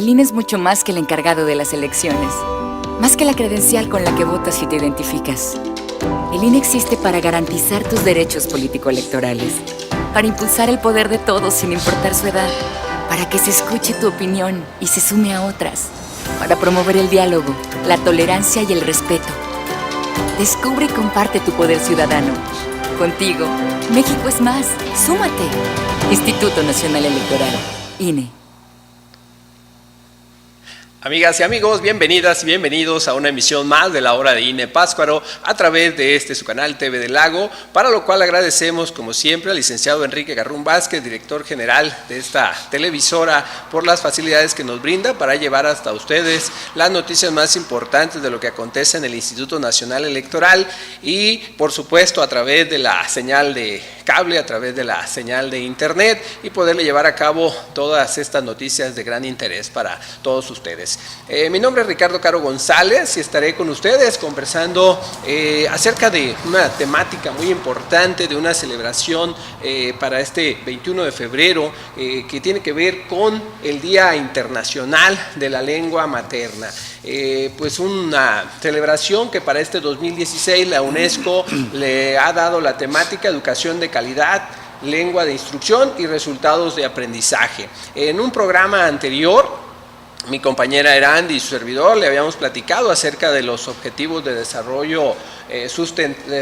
El INE es mucho más que el encargado de las elecciones, más que la credencial con la que votas y te identificas. El INE existe para garantizar tus derechos político-electorales, para impulsar el poder de todos sin importar su edad, para que se escuche tu opinión y se sume a otras, para promover el diálogo, la tolerancia y el respeto. Descubre y comparte tu poder ciudadano. Contigo, México es más. ¡Súmate! Instituto Nacional Electoral, INE. Amigas y amigos, bienvenidas y bienvenidos a una emisión más de la hora de INE Pátzcuaro a través de su canal TV del Lago, para lo cual agradecemos como siempre al licenciado Enrique Garrún Vázquez, director general de esta televisora, por las facilidades que nos brinda para llevar hasta ustedes las noticias más importantes de lo que acontece en el Instituto Nacional Electoral y por supuesto a través de la señal de cable, a través de la señal de internet y poderle llevar a cabo todas estas noticias de gran interés para todos ustedes. Mi nombre es Ricardo Caro González y estaré con ustedes conversando acerca de una temática muy importante, de una celebración para este 21 de febrero que tiene que ver con el Día Internacional de la Lengua Materna. Pues una celebración que para este 2016 la UNESCO le ha dado la temática Educación de Calidad, Lengua de Instrucción y Resultados de Aprendizaje. En un programa anterior, mi compañera Erandi y su servidor le habíamos platicado acerca de los objetivos de desarrollo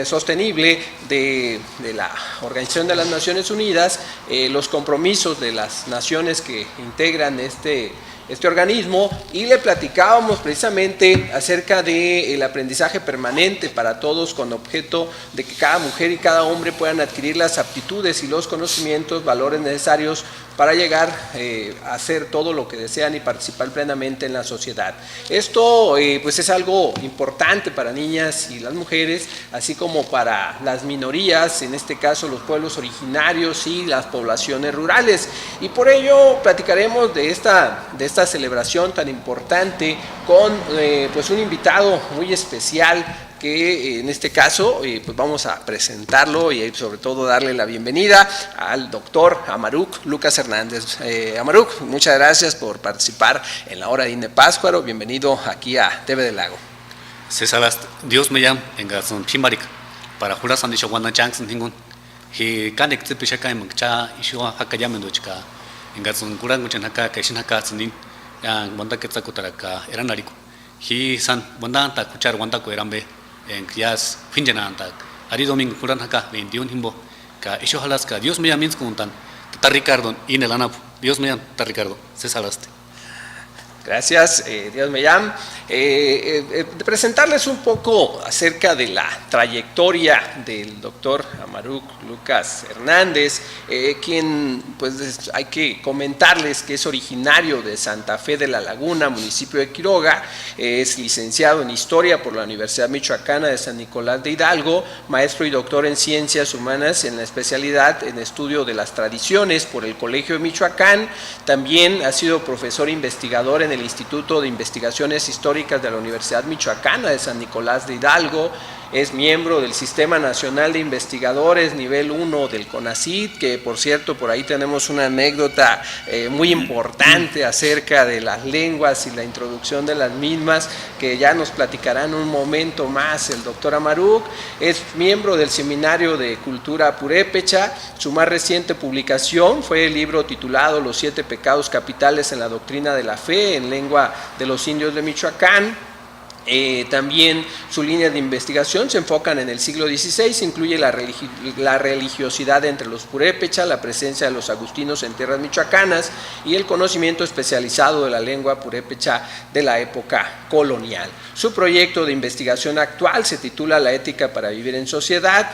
sostenible de la Organización de las Naciones Unidas, los compromisos de las naciones que integran este organismo, y le platicábamos precisamente acerca del aprendizaje permanente para todos, con objeto de que cada mujer y cada hombre puedan adquirir las aptitudes y los conocimientos, valores necesarios para llegar a hacer todo lo que desean y participar plenamente en la sociedad. Esto pues es algo importante para niñas y las mujeres, así como para las minorías, en este caso los pueblos originarios y las poblaciones rurales, y por ello platicaremos de esta celebración tan importante con pues un invitado muy especial que en este caso pues vamos a presentarlo y sobre todo darle la bienvenida al doctor Amaruk Lucas Hernández. Amaruk, muchas gracias por participar en la hora de INE Pátzcuaro. Bienvenido aquí a TV del Lago. Dios me llama en Gazón Chimbarik para jurar Sandisha Wanda Jackson Hingun. He canek te pisha kai mangcha isho hakayamen dochka en Gazón Kurang muchan haka kaishin haka sinin yang Wanda ketsa kutaraka eranariku. He san Wanda ta kuchar Wanda ko erambe en Krias Finjanantak. Ari domingo Kuran haka 21 himbo ka isho halas ka Dios me llama mins kuntan. Ta Ricardo in el anap. Dios me llama ta Ricardo. Se salaste. Gracias, Dios me llama. Presentarles un poco acerca de la trayectoria del doctor Amaruk Lucas Hernández, quien pues hay que comentarles que es originario de Santa Fe de la Laguna, municipio de Quiroga, es licenciado en Historia por la Universidad Michoacana de San Nicolás de Hidalgo, maestro y doctor en Ciencias Humanas en la especialidad en Estudio de las Tradiciones por el Colegio de Michoacán, también ha sido profesor investigador en el Instituto de Investigaciones Históricas de la Universidad Michoacana de San Nicolás de Hidalgo, es miembro del Sistema Nacional de Investigadores nivel 1 del CONACYT, que por cierto por ahí tenemos una anécdota muy importante acerca de las lenguas y la introducción de las mismas, que ya nos platicará en un momento más el doctor Amaruk. Es miembro del Seminario de Cultura Purépecha. Su más reciente publicación fue el libro titulado Los 7 pecados capitales en la doctrina de la fe en lengua de los indios de Michoacán. También su línea de investigación se enfocan en el siglo XVI, incluye la religiosidad entre los purépecha, la presencia de los agustinos en tierras michoacanas y el conocimiento especializado de la lengua purépecha de la época colonial. Su proyecto de investigación actual se titula La ética para vivir en sociedad.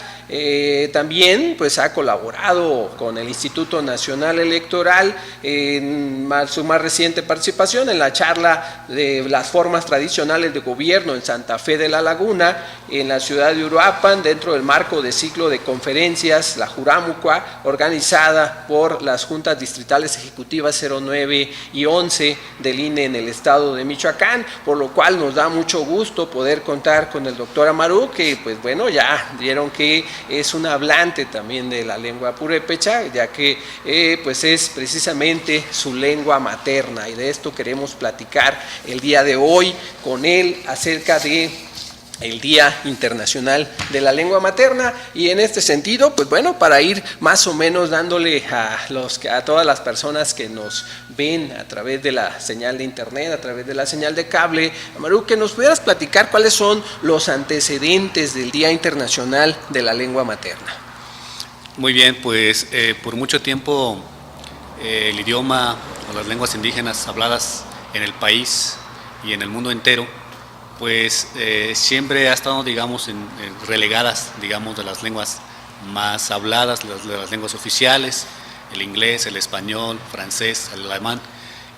También pues ha colaborado con el Instituto Nacional Electoral en su más reciente participación en la charla de las formas tradicionales de gobierno en Santa Fe de la Laguna, en la ciudad de Uruapan, dentro del marco de ciclo de conferencias, la Juramucua, organizada por las Juntas Distritales Ejecutivas 09 y 11 del INE en el estado de Michoacán, por lo cual nos da mucho gusto poder contar con el doctor Amaru, que pues bueno, ya vieron que es un hablante también de la lengua purépecha, ya que pues es precisamente su lengua materna, y de esto queremos platicar el día de hoy con él acerca de el Día Internacional de la Lengua Materna. Y en este sentido, pues bueno, para ir más o menos dándole a todas las personas que nos ven a través de la señal de internet, a través de la señal de cable, Amaru, que nos pudieras platicar cuáles son los antecedentes del Día Internacional de la Lengua Materna. Muy bien, pues por mucho tiempo el idioma o las lenguas indígenas habladas en el país y en el mundo entero, pues siempre ha estado, digamos, relegadas, digamos, de las lenguas más habladas, de las lenguas oficiales, el inglés, el español, francés, el alemán,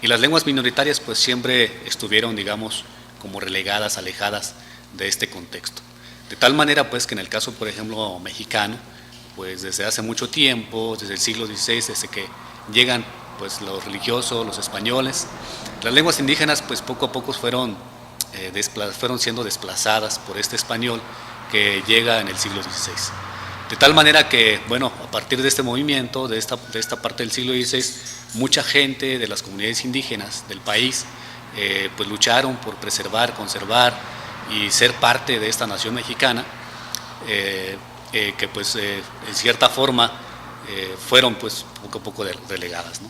y las lenguas minoritarias pues siempre estuvieron, digamos, como relegadas, alejadas de este contexto. De tal manera pues que en el caso, por ejemplo, mexicano, pues desde hace mucho tiempo, desde el siglo XVI, desde que llegan pues los religiosos, los españoles, las lenguas indígenas pues poco a poco fueron siendo desplazadas por este español que llega en el siglo XVI. De tal manera que, bueno, a partir de este movimiento, de esta parte del siglo XVI, mucha gente de las comunidades indígenas del país pues lucharon por preservar, conservar y ser parte de esta nación mexicana, que pues en cierta forma fueron pues poco a poco relegadas, ¿no?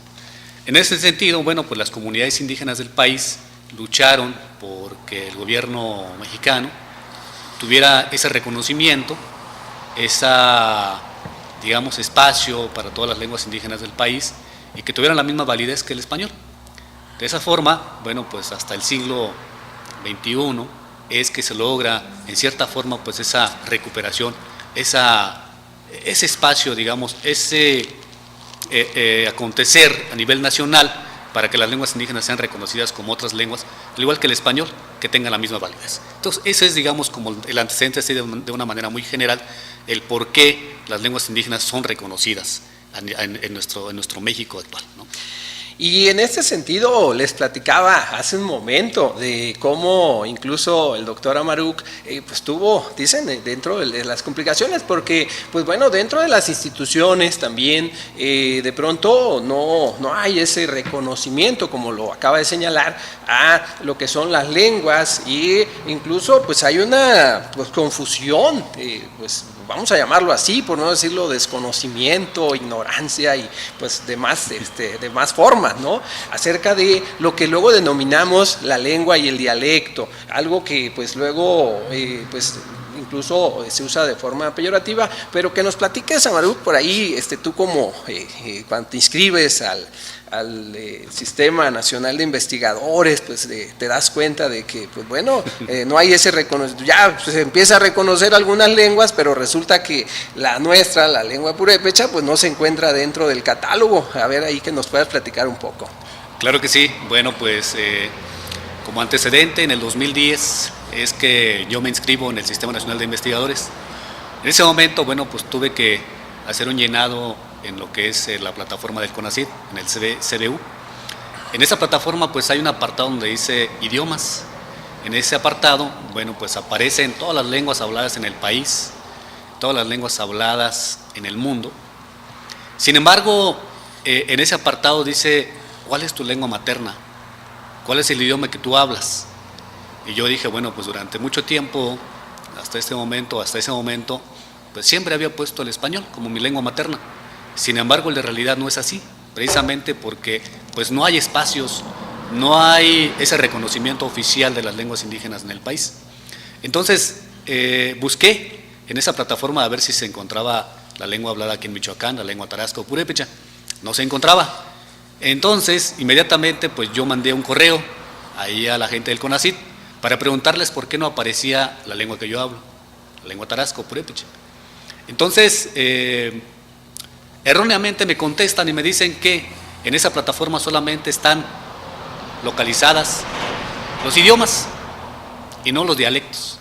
En ese sentido, bueno, pues las comunidades indígenas del país lucharon porque el gobierno mexicano tuviera ese reconocimiento, digamos, espacio para todas las lenguas indígenas del país y que tuvieran la misma validez que el español. De esa forma, bueno, pues hasta el siglo XXI es que se logra, en cierta forma, pues esa recuperación, ese espacio, digamos, ese acontecer a nivel nacional para que las lenguas indígenas sean reconocidas como otras lenguas, al igual que el español, que tengan la misma validez. Entonces, ese es, digamos, como el antecedente, así de una manera muy general, el por qué las lenguas indígenas son reconocidas en nuestro México actual, ¿no? Y en este sentido les platicaba hace un momento de cómo incluso el doctor Amaru pues tuvo, dicen, dentro de las complicaciones, porque pues bueno, dentro de las instituciones también de pronto no hay ese reconocimiento, como lo acaba de señalar, a lo que son las lenguas, y incluso pues hay una pues confusión, pues vamos a llamarlo así, por no decirlo desconocimiento, ignorancia y pues demás formas, ¿no? Acerca de lo que luego denominamos la lengua y el dialecto, algo que pues luego pues incluso se usa de forma peyorativa, pero que nos platiques, Amaru, por ahí, tú como cuando te inscribes al Sistema Nacional de Investigadores, pues te das cuenta de que, pues bueno, no hay ese reconocimiento, ya pues, se empieza a reconocer algunas lenguas, pero resulta que la nuestra, la lengua purépecha, pues no se encuentra dentro del catálogo. A ver ahí que nos puedas platicar un poco. Claro que sí. Bueno, pues como antecedente, en el 2010 es que yo me inscribo en el Sistema Nacional de Investigadores. En ese momento, bueno, pues tuve que hacer un llenado en lo que es la plataforma del CONACYT, en el CDU. En esa plataforma pues hay un apartado donde dice idiomas. En ese apartado, bueno, pues aparecen todas las lenguas habladas en el país, todas las lenguas habladas en el mundo. Sin embargo, en ese apartado dice, ¿cuál es tu lengua materna? ¿Cuál es el idioma que tú hablas? Y yo dije, bueno, pues durante mucho tiempo, hasta ese momento, pues siempre había puesto el español como mi lengua materna. Sin embargo, el de realidad no es así, precisamente porque pues no hay espacios, no hay ese reconocimiento oficial de las lenguas indígenas en el país. Entonces, busqué en esa plataforma a ver si se encontraba la lengua hablada aquí en Michoacán, la lengua tarasca o purépecha. No se encontraba. Entonces, inmediatamente, pues yo mandé un correo ahí a la gente del CONACYT para preguntarles por qué no aparecía la lengua que yo hablo, la lengua tarasca o purépecha. Entonces, erróneamente me contestan y me dicen que en esa plataforma solamente están localizadas los idiomas. y no los dialectos.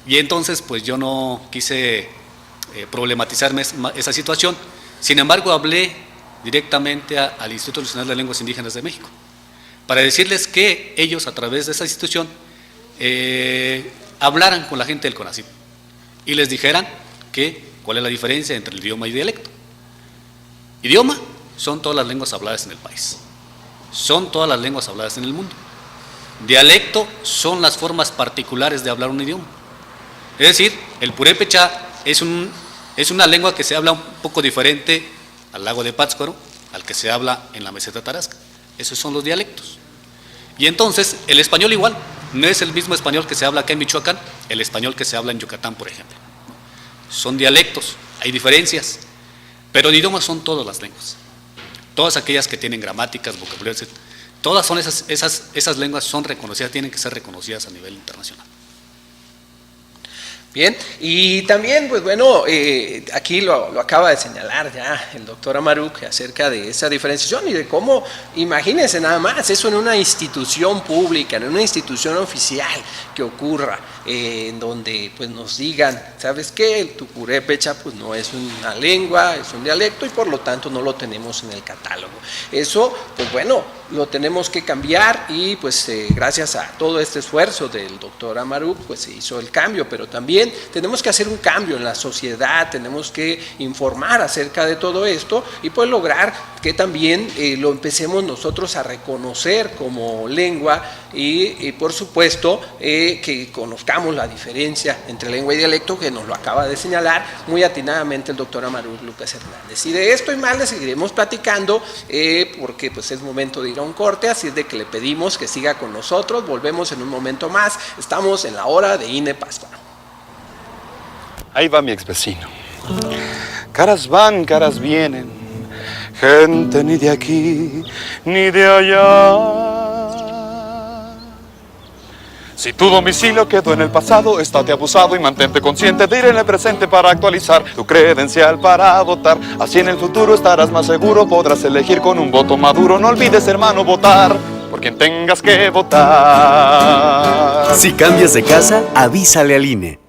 Y entonces pues yo no quise problematizarme esa situación. Sin embargo, hablé directamente al Instituto Nacional de Lenguas Indígenas de México para decirles que ellos, a través de esa institución, hablaran con la gente del CONACYT y les dijeran cuál es la diferencia entre el idioma y dialecto. Idioma son todas las lenguas habladas en el país, son todas las lenguas habladas en el mundo. Dialecto son las formas particulares de hablar un idioma. Es decir, el purépecha es una lengua que se habla un poco diferente al lago de Pátzcuaro, al que se habla en la meseta tarasca. Esos son los dialectos. Y entonces, el español igual, no es el mismo español que se habla acá en Michoacán, el español que se habla en Yucatán, por ejemplo. Son dialectos, hay diferencias, pero el idioma son todas las lenguas. Todas aquellas que tienen gramáticas, vocabulario, etc. Todas son esas lenguas son reconocidas, tienen que ser reconocidas a nivel internacional. Bien, y también, pues bueno, aquí lo acaba de señalar ya el doctor Amaruk acerca de esa diferenciación y de cómo, imagínense nada más, eso en una institución pública, en una institución oficial que ocurra, en donde pues nos digan, ¿sabes qué? El tupurépecha pues no es una lengua, es un dialecto y por lo tanto no lo tenemos en el catálogo. Eso, pues bueno, lo tenemos que cambiar y pues gracias a todo este esfuerzo del doctor Amaruk pues se hizo el cambio, pero también tenemos que hacer un cambio en la sociedad, tenemos que informar acerca de todo esto y pues lograr que también lo empecemos nosotros a reconocer como lengua y por supuesto que conozcamos la diferencia entre lengua y dialecto, que nos lo acaba de señalar muy atinadamente el doctor Amaruk Lucas Hernández. Y de esto y más le seguiremos platicando porque pues es momento de ir a un corte, así es de que le pedimos que siga con nosotros, volvemos en un momento más, estamos en la hora de INE Pátzcuaro. Ahí va mi ex vecino. Caras van, caras vienen, gente ni de aquí ni de allá. Si tu domicilio quedó en el pasado, estate abusado y mantente consciente de ir en el presente para actualizar tu credencial para votar. Así en el futuro estarás más seguro, podrás elegir con un voto maduro. No olvides, hermano, votar por quien tengas que votar. Si cambias de casa, avísale al INE.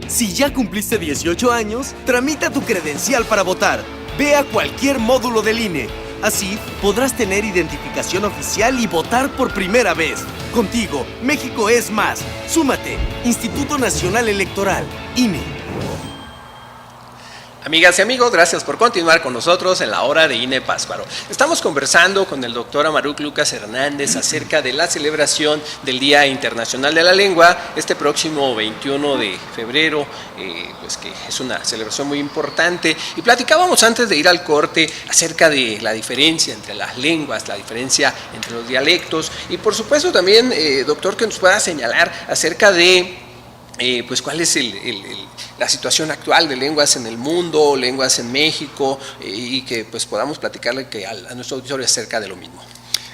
Si ya cumpliste 18 años, tramita tu credencial para votar. Ve a cualquier módulo del INE. Así podrás tener identificación oficial y votar por primera vez. Contigo, México es más. Súmate. Instituto Nacional Electoral, INE. Amigas y amigos, gracias por continuar con nosotros en la hora de INE Pátzcuaro. Estamos conversando con el doctor Amaruk Lucas Hernández acerca de la celebración del Día Internacional de la Lengua, este próximo 21 de febrero, pues que es una celebración muy importante. Y platicábamos antes de ir al corte acerca de la diferencia entre las lenguas, la diferencia entre los dialectos y por supuesto también, doctor, que nos pueda señalar acerca de pues cuál es la situación actual de lenguas en el mundo, lenguas en México, y que pues podamos platicarle a nuestro auditorio acerca de lo mismo.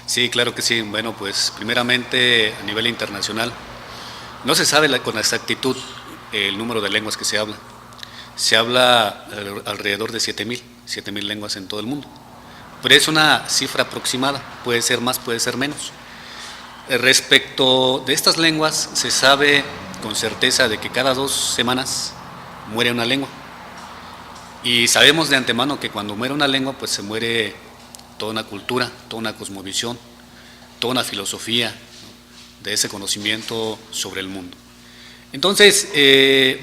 Sí, claro que sí. Bueno, pues primeramente a nivel internacional no se sabe con exactitud el número de lenguas que se habla. Se habla alrededor de 7.000 lenguas en todo el mundo, pero es una cifra aproximada, puede ser más, puede ser menos. Respecto de estas lenguas se sabe con certeza de que cada 2 semanas muere una lengua. Y sabemos de antemano que cuando muere una lengua, pues se muere toda una cultura, toda una cosmovisión, toda una filosofía, ¿no?, de ese conocimiento sobre el mundo. Entonces,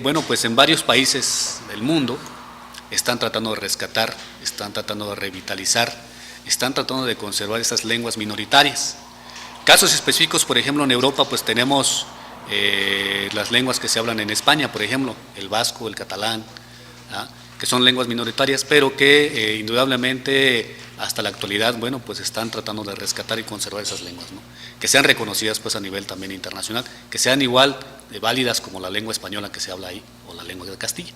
bueno, pues en varios países del mundo están tratando de rescatar, están tratando de revitalizar, están tratando de conservar esas lenguas minoritarias. Casos específicos, por ejemplo, en Europa, pues tenemos las lenguas que se hablan en España, por ejemplo, el vasco, el catalán, ¿ah? Que son lenguas minoritarias, pero que indudablemente hasta la actualidad, bueno, pues están tratando de rescatar y conservar esas lenguas, ¿no? Que sean reconocidas pues a nivel también internacional, que sean igual de válidas como la lengua española que se habla ahí, o la lengua de Castilla.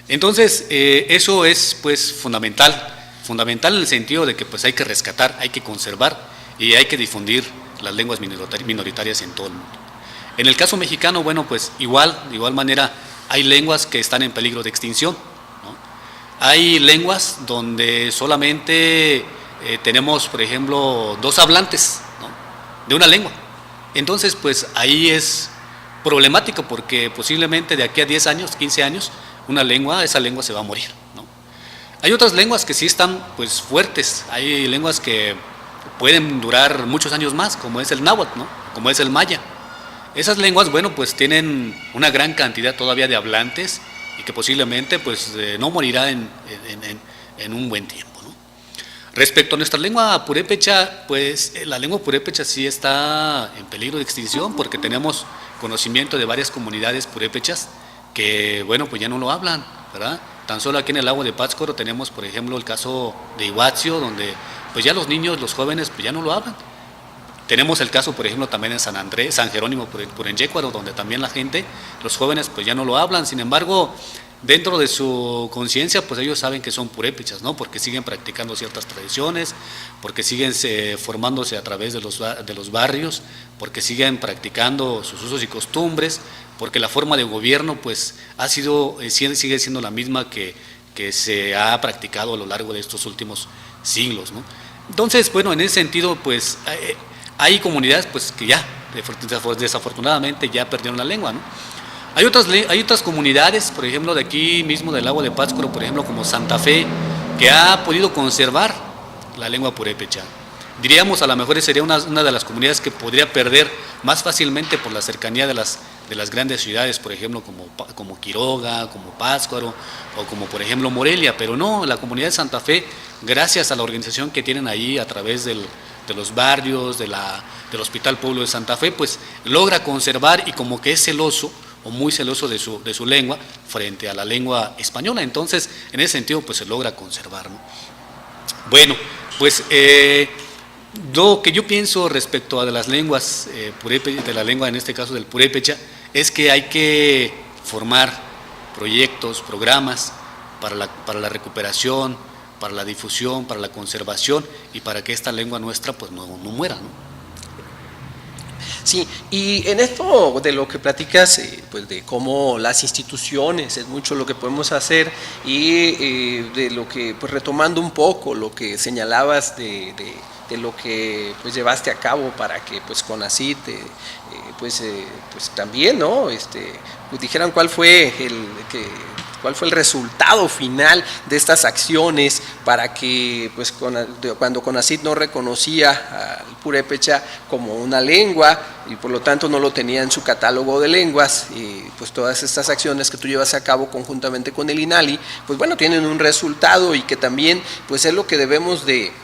Entonces, eso es pues fundamental en el sentido de que pues hay que rescatar, hay que conservar y hay que difundir las lenguas minoritarias en todo el mundo. En el caso mexicano, bueno, pues de igual manera hay lenguas que están en peligro de extinción, ¿no? Hay lenguas donde solamente tenemos, por ejemplo, 2 hablantes, ¿no?, de una lengua. Entonces, pues ahí es problemático porque posiblemente de aquí a 10 años, 15 años, esa lengua se va a morir, ¿no? Hay otras lenguas que sí están pues fuertes, hay lenguas que pueden durar muchos años más, como es el náhuatl, ¿no?, como es el maya. Esas lenguas, bueno, pues tienen una gran cantidad todavía de hablantes y que posiblemente pues no morirá en un buen tiempo, ¿no? Respecto a nuestra lengua purépecha, pues la lengua purépecha sí está en peligro de extinción porque tenemos conocimiento de varias comunidades purépechas que, bueno, pues ya no lo hablan, ¿verdad? Tan solo aquí en el lago de Pátzcuaro tenemos, por ejemplo, el caso de Iguazio, donde pues ya los niños, los jóvenes, pues ya no lo hablan. Tenemos el caso, por ejemplo, también en San Jerónimo, Purenjécuaro, donde también la gente, los jóvenes, pues ya no lo hablan. Sin embargo, dentro de su conciencia, pues ellos saben que son purépechas, ¿no? Porque siguen practicando ciertas tradiciones, porque siguen formándose a través de los barrios, porque siguen practicando sus usos y costumbres, porque la forma de gobierno, pues sigue siendo la misma que se ha practicado a lo largo de estos últimos siglos, ¿no? Entonces, bueno, en ese sentido, pues hay comunidades pues que ya desafortunadamente ya perdieron la lengua, ¿no? Hay otras comunidades, por ejemplo, de aquí mismo del lago de Pátzcuaro, por ejemplo, como Santa Fe, que ha podido conservar la lengua purépecha. Diríamos, a lo mejor sería una de las comunidades que podría perder más fácilmente por la cercanía de las grandes ciudades, por ejemplo, como Quiroga, como Pátzcuaro, o como por ejemplo Morelia, pero no, la comunidad de Santa Fe, gracias a la organización que tienen ahí a través de los barrios, del Hospital Pueblo de Santa Fe, pues logra conservar y como que es celoso, o muy celoso de su lengua frente a la lengua española. Entonces, en ese sentido, pues se logra conservar, ¿no? Bueno, pues lo que yo pienso respecto a de las lenguas de la lengua, en este caso del purépecha, es que hay que formar proyectos, programas para la recuperación, para la difusión, para la conservación y para que esta lengua nuestra pues no muera, ¿no? Sí, y en esto de lo que platicas, pues de cómo las instituciones es mucho lo que podemos hacer y de lo que, pues retomando un poco lo que señalabas de lo que pues llevaste a cabo para que pues CONACYT pues también, ¿no? Pues dijeran cuál fue el resultado final de estas acciones para que pues cuando CONACYT no reconocía al purépecha como una lengua y por lo tanto no lo tenía en su catálogo de lenguas, y pues todas estas acciones que tú llevas a cabo conjuntamente con el INALI, pues bueno, tienen un resultado y que también pues es lo que debemos de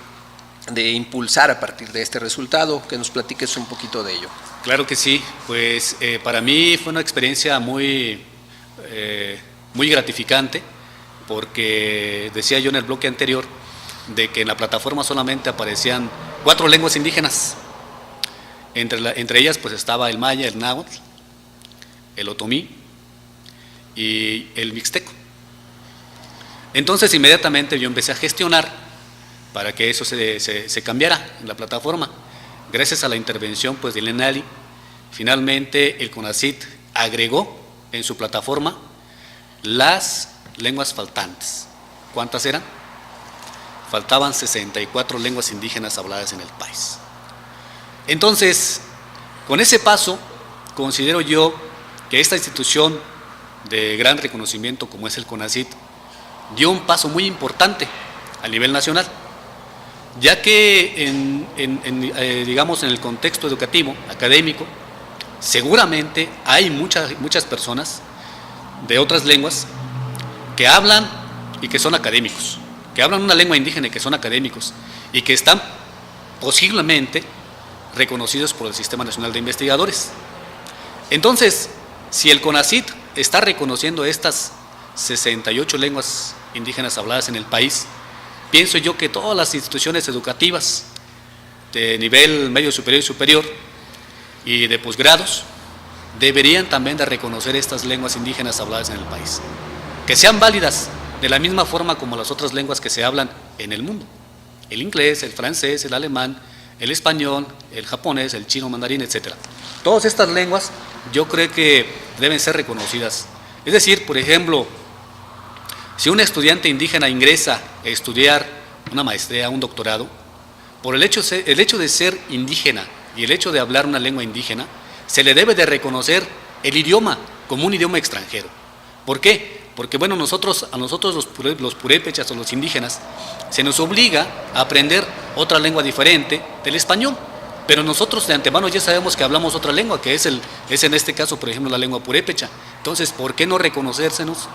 impulsar a partir de este resultado, que nos platiques un poquito de ello. Claro que sí, pues para mí fue una experiencia muy gratificante, porque decía yo en el bloque anterior de que en la plataforma solamente aparecían 4 lenguas indígenas, entre ellas pues estaba el maya, el náhuatl, el otomí y el mixteco. Entonces inmediatamente yo empecé a gestionar para que eso se cambiara en la plataforma. Gracias a la intervención pues del INALI, finalmente el CONACYT agregó en su plataforma las lenguas faltantes. ¿Cuántas eran? Faltaban 64 lenguas indígenas habladas en el país. Entonces, con ese paso, considero yo que esta institución de gran reconocimiento como es el CONACYT dio un paso muy importante a nivel nacional, ya que digamos en el contexto educativo, académico, seguramente hay muchas personas de otras lenguas que hablan y que son académicos, que hablan una lengua indígena y que son académicos y que están posiblemente reconocidos por el Sistema Nacional de Investigadores. Entonces, si el CONACYT está reconociendo estas 68 lenguas indígenas habladas en el país, pienso yo que todas las instituciones educativas de nivel medio superior y superior y de posgrados deberían también de reconocer estas lenguas indígenas habladas en el país, que sean válidas de la misma forma como las otras lenguas que se hablan en el mundo: el inglés, el francés, el alemán, el español, el japonés, el chino, mandarín, etc. Todas estas lenguas yo creo que deben ser reconocidas. Es decir, por ejemplo, si un estudiante indígena ingresa a estudiar una maestría, un doctorado, por el hecho de ser indígena y el hecho de hablar una lengua indígena, se le debe de reconocer el idioma como un idioma extranjero. ¿Por qué? Porque bueno, a nosotros los purépechas o los indígenas se nos obliga a aprender otra lengua diferente del español, pero nosotros de antemano ya sabemos que hablamos otra lengua, que es en este caso, por ejemplo, la lengua purépecha. Entonces, ¿por qué no reconocérsenos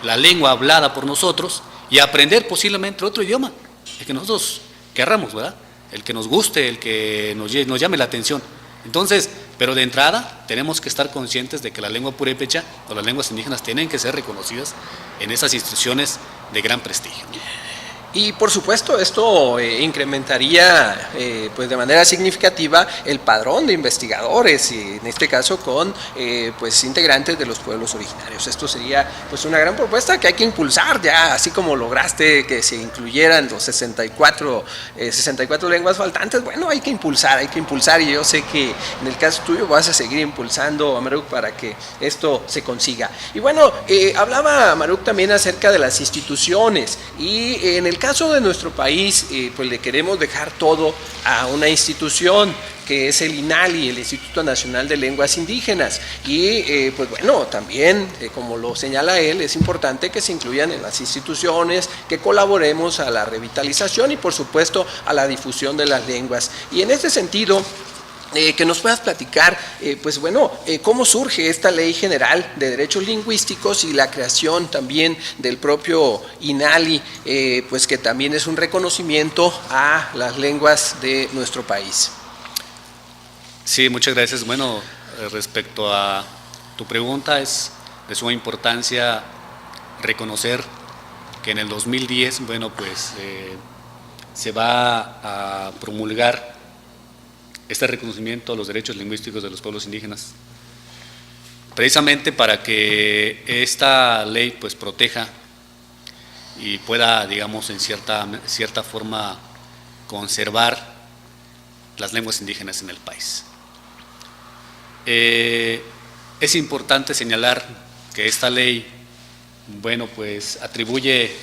la lengua hablada por nosotros y aprender posiblemente otro idioma, el que nosotros querramos, ¿verdad? El que nos guste, el que nos llame la atención? Entonces, pero de entrada tenemos que estar conscientes de que la lengua purépecha o las lenguas indígenas tienen que ser reconocidas en esas instituciones de gran prestigio. Y por supuesto esto incrementaría pues de manera significativa el padrón de investigadores, y en este caso con pues integrantes de los pueblos originarios. Esto sería pues una gran propuesta que hay que impulsar ya, así como lograste que se incluyeran los 64 lenguas faltantes. Bueno, hay que impulsar, y yo sé que en el caso tuyo vas a seguir impulsando, Amaruk, para que esto se consiga. Y bueno, hablaba Amaruk también acerca de las instituciones, y en el caso de nuestro país, pues le queremos dejar todo a una institución que es el INALI, el Instituto Nacional de Lenguas Indígenas, y pues bueno, también como lo señala él, es importante que se incluyan en las instituciones, que colaboremos a la revitalización y por supuesto a la difusión de las lenguas. Y en este sentido, que nos puedas platicar, pues bueno, cómo surge esta Ley General de Derechos Lingüísticos y la creación también del propio INALI, pues que también es un reconocimiento a las lenguas de nuestro país. Sí, muchas gracias. Bueno, respecto a tu pregunta, es de suma importancia reconocer que en el 2010, bueno, pues se va a promulgar este reconocimiento a los derechos lingüísticos de los pueblos indígenas, precisamente para que esta ley pues proteja y pueda, digamos, en cierta forma conservar las lenguas indígenas en el país. Es importante señalar que esta ley, bueno, pues atribuye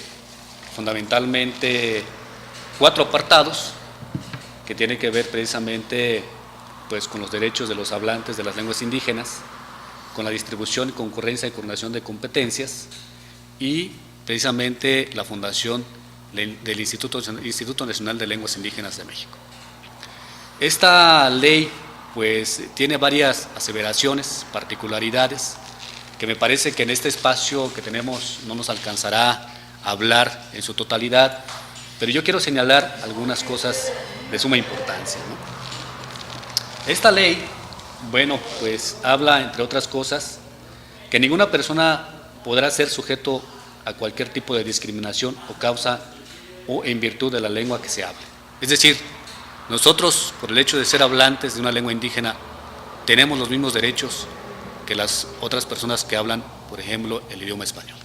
fundamentalmente 4 apartados que tiene que ver precisamente pues con los derechos de los hablantes de las lenguas indígenas, con la distribución, concurrencia y coordinación de competencias, y precisamente la fundación del Instituto Nacional de Lenguas Indígenas de México. Esta ley pues tiene varias aseveraciones, particularidades, que me parece que en este espacio que tenemos no nos alcanzará a hablar en su totalidad, pero yo quiero señalar algunas cosas de suma importancia, ¿no? Esta ley, bueno, pues habla, entre otras cosas, que ninguna persona podrá ser sujeto a cualquier tipo de discriminación o causa o en virtud de la lengua que se hable. Es decir, nosotros, por el hecho de ser hablantes de una lengua indígena, tenemos los mismos derechos que las otras personas que hablan, por ejemplo, el idioma español.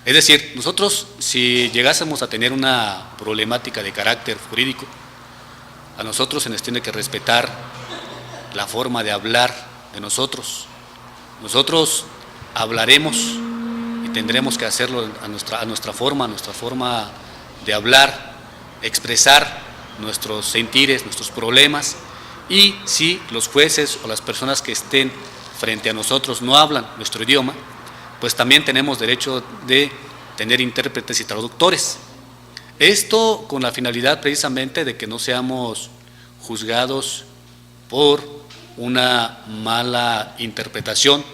Es decir, nosotros, si llegásemos a tener una problemática de carácter jurídico, a nosotros se nos tiene que respetar la forma de hablar de nosotros. Nosotros hablaremos y tendremos que hacerlo a nuestra forma de hablar, expresar nuestros sentires, nuestros problemas, y si los jueces o las personas que estén frente a nosotros no hablan nuestro idioma, pues también tenemos derecho de tener intérpretes y traductores. Esto con la finalidad precisamente de que no seamos juzgados por una mala interpretación,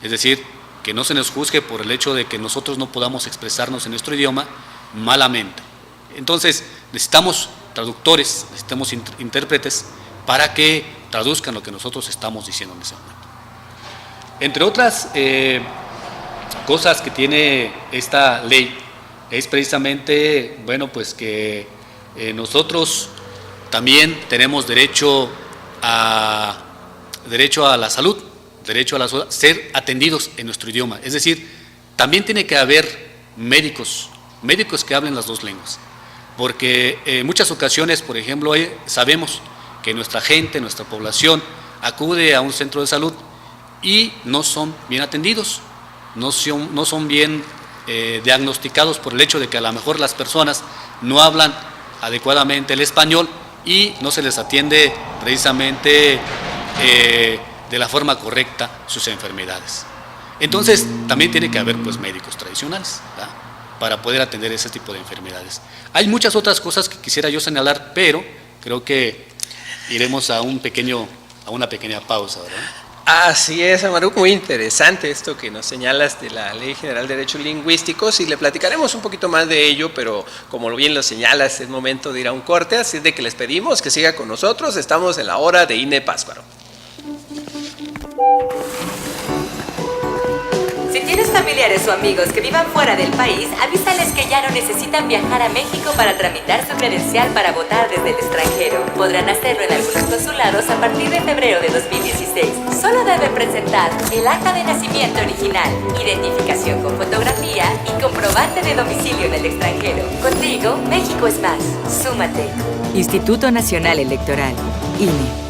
es decir, que no se nos juzgue por el hecho de que nosotros no podamos expresarnos en nuestro idioma malamente. Entonces, necesitamos traductores, necesitamos intérpretes para que traduzcan lo que nosotros estamos diciendo en ese momento. Entre otras cosas que tiene esta ley es precisamente, bueno, pues que nosotros también tenemos derecho a la salud, ser atendidos en nuestro idioma. Es decir, también tiene que haber médicos que hablen las dos lenguas. Porque en muchas ocasiones, por ejemplo, sabemos que nuestra gente, nuestra población, acude a un centro de salud y no son bien atendidos, no son bien diagnosticados por el hecho de que a lo mejor las personas no hablan adecuadamente el español y no se les atiende precisamente de la forma correcta sus enfermedades. Entonces, también tiene que haber pues médicos tradicionales, ¿verdad?, para poder atender ese tipo de enfermedades. Hay muchas otras cosas que quisiera yo señalar, pero creo que iremos a una pequeña pausa, ¿verdad? Así es, Amaruk, muy interesante esto que nos señalas de la Ley General de Derechos Lingüísticos y le platicaremos un poquito más de ello, pero como bien lo señalas, es momento de ir a un corte, así es de que les pedimos que siga con nosotros, estamos en la hora de INE Pátzcuaro. Si tienes familiares o amigos que vivan fuera del país, avísales que ya no necesitan viajar a México para tramitar su credencial para votar desde el extranjero. Podrán hacerlo en algunos consulados a partir de febrero de 2016. Solo deben presentar el acta de nacimiento original, identificación con fotografía y comprobante de domicilio en el extranjero. Contigo, México es más. Súmate. Instituto Nacional Electoral, INE.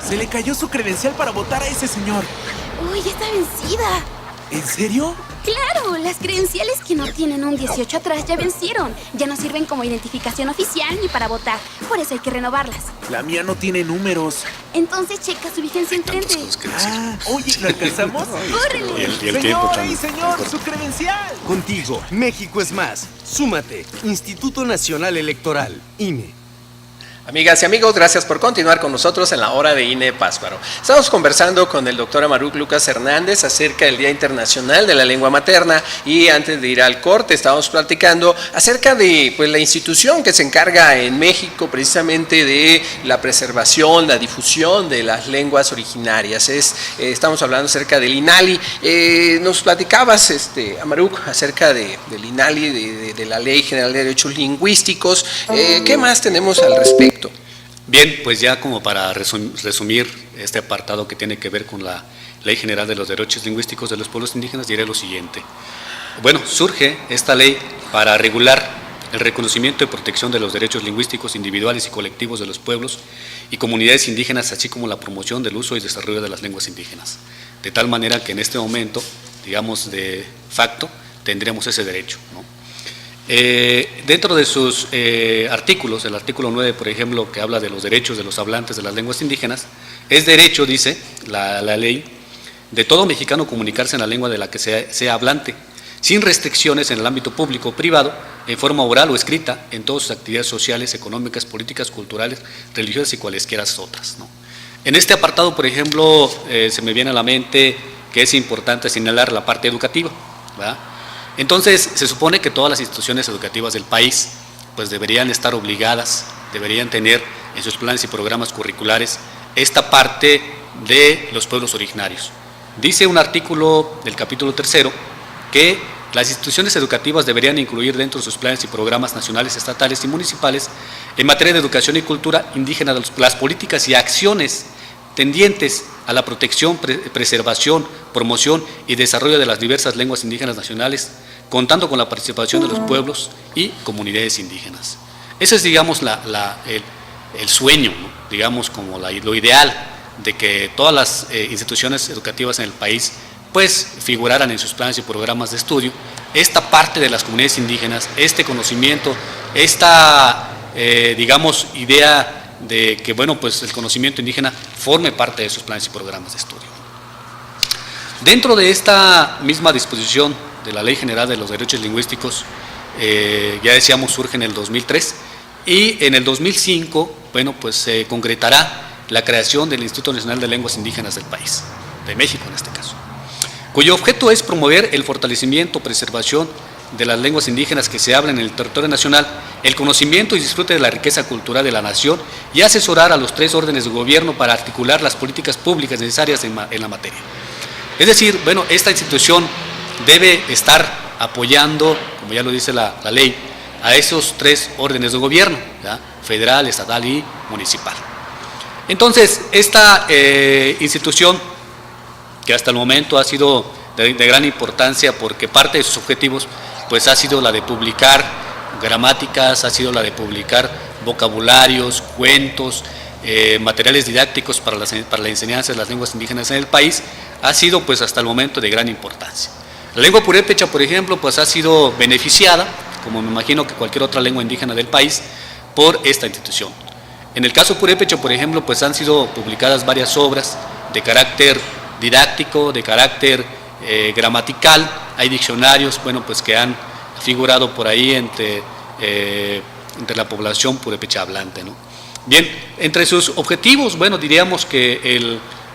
Se le cayó su credencial para votar a ese señor. Uy, ya está vencida. ¿En serio? Claro, las credenciales que no tienen un 18 atrás ya vencieron. Ya no sirven como identificación oficial ni para votar. Por eso hay que renovarlas. La mía no tiene números. Entonces checa su vigencia en frente. Oye, ¿lo alcanzamos? ¡Córrele! Señor, su credencial. Contigo, México es más. Súmate. Instituto Nacional Electoral, INE. Amigas y amigos, gracias por continuar con nosotros en la hora de INE Pátzcuaro. Estamos conversando con el doctor Amaruk Lucas Hernández acerca del Día Internacional de la Lengua Materna y antes de ir al corte estábamos platicando acerca de pues, la institución que se encarga en México precisamente de la preservación, la difusión de las lenguas originarias. Estamos hablando acerca del INALI. Nos platicabas, Amaruk, acerca del INALI, de la Ley General de Derechos Lingüísticos. ¿Qué más tenemos al respecto? Bien, pues ya como para resumir este apartado que tiene que ver con la Ley General de los Derechos Lingüísticos de los Pueblos Indígenas, diré lo siguiente. Bueno, surge esta ley para regular el reconocimiento y protección de los derechos lingüísticos individuales y colectivos de los pueblos y comunidades indígenas, así como la promoción del uso y desarrollo de las lenguas indígenas. De tal manera que en este momento, digamos de facto, tendríamos ese derecho, ¿no? Dentro de sus artículos, el artículo 9, por ejemplo, que habla de los derechos de los hablantes de las lenguas indígenas, es derecho, dice la ley, de todo mexicano comunicarse en la lengua de la que sea hablante, sin restricciones en el ámbito público o privado, en forma oral o escrita, en todas sus actividades sociales, económicas, políticas, culturales, religiosas y cualesquiera otras, ¿no? En este apartado, por ejemplo, se me viene a la mente que es importante señalar la parte educativa, ¿verdad? Entonces, se supone que todas las instituciones educativas del país pues deberían estar obligadas, deberían tener en sus planes y programas curriculares esta parte de los pueblos originarios. Dice un artículo del capítulo 3 que las instituciones educativas deberían incluir dentro de sus planes y programas nacionales, estatales y municipales en materia de educación y cultura indígena las políticas y acciones tendientes a la protección, preservación, promoción y desarrollo de las diversas lenguas indígenas nacionales, contando con la participación de los pueblos y comunidades indígenas. Ese es, digamos, el sueño, ¿no? Digamos, como lo ideal de que todas las instituciones educativas en el país pues figuraran en sus planes y programas de estudio esta parte de las comunidades indígenas, este conocimiento, esta, digamos, idea de que, bueno, pues el conocimiento indígena forme parte de sus planes y programas de estudio. Dentro de esta misma disposición de la Ley General de los Derechos Lingüísticos, ya decíamos, surge en el 2003, y en el 2005, bueno, pues se concretará la creación del Instituto Nacional de Lenguas Indígenas del país, de México en este caso, cuyo objeto es promover el fortalecimiento, preservación de las lenguas indígenas que se hablan en el territorio nacional, el conocimiento y disfrute de la riqueza cultural de la nación y asesorar a los 3 órdenes de gobierno para articular las políticas públicas necesarias en la materia. Es decir, bueno, esta institución debe estar apoyando, como ya lo dice la ley, a esos 3 órdenes de gobierno, ¿ya? Federal, estatal y municipal. Entonces, esta institución, que hasta el momento ha sido de gran importancia porque parte de sus objetivos pues ha sido la de publicar gramáticas, ha sido la de publicar vocabularios, cuentos, materiales didácticos para la enseñanza de las lenguas indígenas en el país, ha sido pues hasta el momento de gran importancia. La lengua purépecha, por ejemplo, pues ha sido beneficiada, como me imagino que cualquier otra lengua indígena del país, por esta institución. En el caso purépecha, por ejemplo, pues han sido publicadas varias obras de carácter didáctico, de carácter gramatical, hay diccionarios, bueno, pues que han figurado por ahí entre la población purépecha hablante, ¿no? Bien, entre sus objetivos, bueno, diríamos que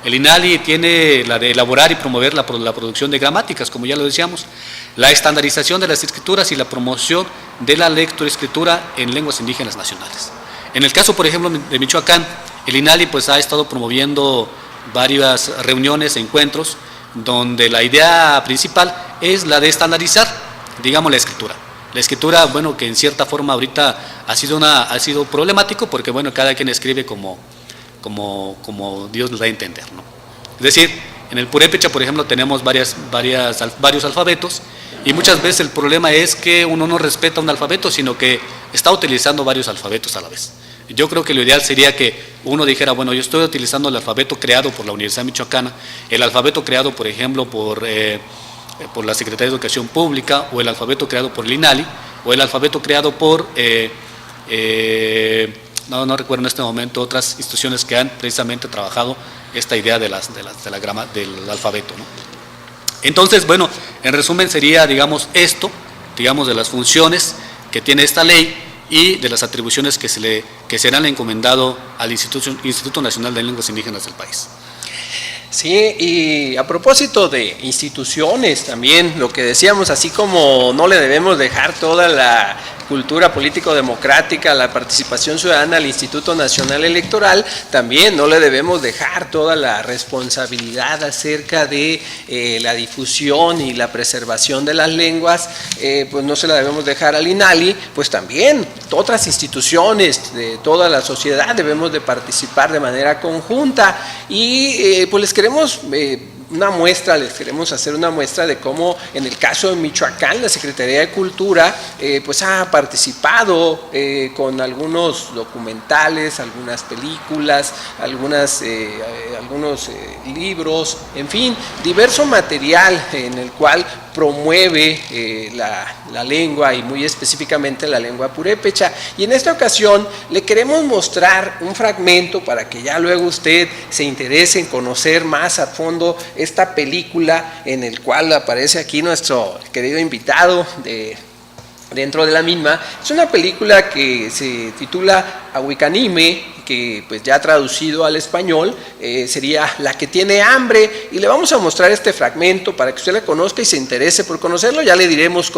el INALI tiene la de elaborar y promover la producción de gramáticas, como ya lo decíamos, la estandarización de las escrituras y la promoción de la lectoescritura en lenguas indígenas nacionales. En el caso, por ejemplo, de Michoacán, el INALI pues ha estado promoviendo varias reuniones e encuentros donde la idea principal es la de estandarizar, digamos, la escritura. La escritura, bueno, que en cierta forma ahorita ha sido problemático porque, bueno, cada quien escribe como Dios nos da a entender, ¿no? Es decir, en el purépecha, por ejemplo, tenemos varios alfabetos y muchas veces el problema es que uno no respeta un alfabeto, sino que está utilizando varios alfabetos a la vez. Yo creo que lo ideal sería que uno dijera, bueno, yo estoy utilizando el alfabeto creado por la Universidad Michoacana, el alfabeto creado, por ejemplo, por la Secretaría de Educación Pública, o el alfabeto creado por el INALI, o el alfabeto creado por, no recuerdo en este momento, otras instituciones que han precisamente trabajado esta idea del alfabeto, ¿no? Entonces, bueno, en resumen sería, digamos, esto, digamos, de las funciones que tiene esta ley y de las atribuciones que se le han encomendado al Instituto Nacional de Lenguas Indígenas del país. Sí, y a propósito de instituciones también, lo que decíamos, así como no le debemos dejar toda la cultura político-democrática, la participación ciudadana al Instituto Nacional Electoral, también no le debemos dejar toda la responsabilidad acerca de la difusión y la preservación de las lenguas, pues no se la debemos dejar al INALI, pues también otras instituciones de toda la sociedad debemos de participar de manera conjunta y pues les queremos hacer una muestra de cómo en el caso de Michoacán la Secretaría de Cultura pues ha participado con algunos documentales, algunas películas, algunos libros, en fin, diverso material en el cual promueve la lengua y muy específicamente la lengua purépecha. Y en esta ocasión le queremos mostrar un fragmento para que ya luego usted se interese en conocer más a fondo esta película en el cual aparece aquí nuestro querido invitado dentro de la misma. Es una película que se titula Ahuicanime, que pues ya traducido al español sería La que tiene hambre, y le vamos a mostrar este fragmento para que usted la conozca y se interese por conocerlo. Ya le diremos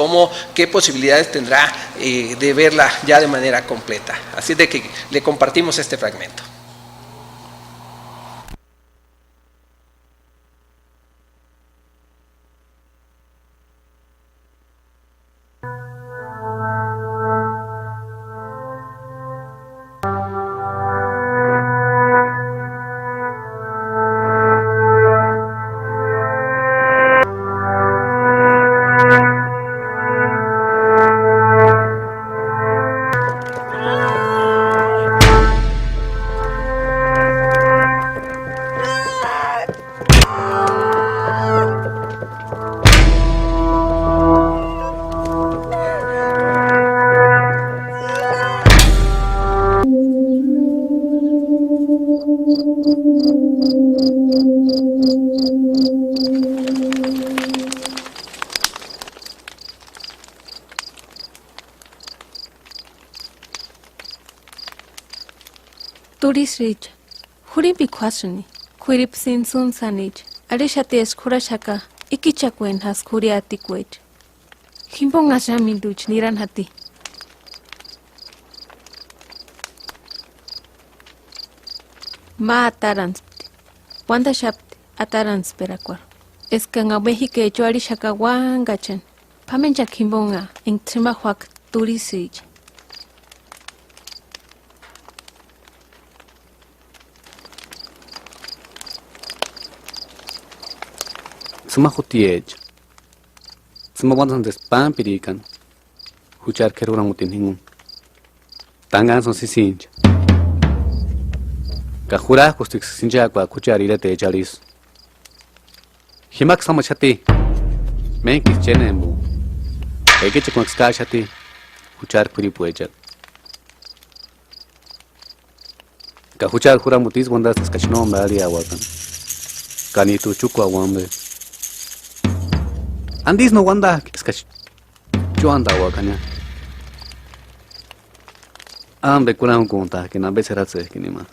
qué posibilidades tendrá de verla ya de manera completa. Así de que le compartimos este fragmento. Turisrich, Huribi Kwasuni, Quirip Sin Sun Sanich, Arishates Kurashaka, Ikichakwen has Kuriatikwet. Himbong Asami Duch Niran Hati. Ma Atarans, Wanda Shapt, Atarans Peraquar. Escanga Mexique, Joari Shakawan Gachan, Pamenja Kimbonga, in Trimahuac, Turisrich. Sumahutiej. Sumawansan des pan pirikan. Huchar kerurang mutin hingun. Tangan son sisinch. Kahura kustik sinja kwa kuchar irete chalis. Himak samachati. Menkis chenembu. Ege chekmak skashati. Huchar puri puechak. Kahuchar hura mutis wandas skachno mbali awakan. Kanitu chukwa wambe. Andis no wanda skach chuanda wakanya. Ambe kurang konta que na beseratse kinima.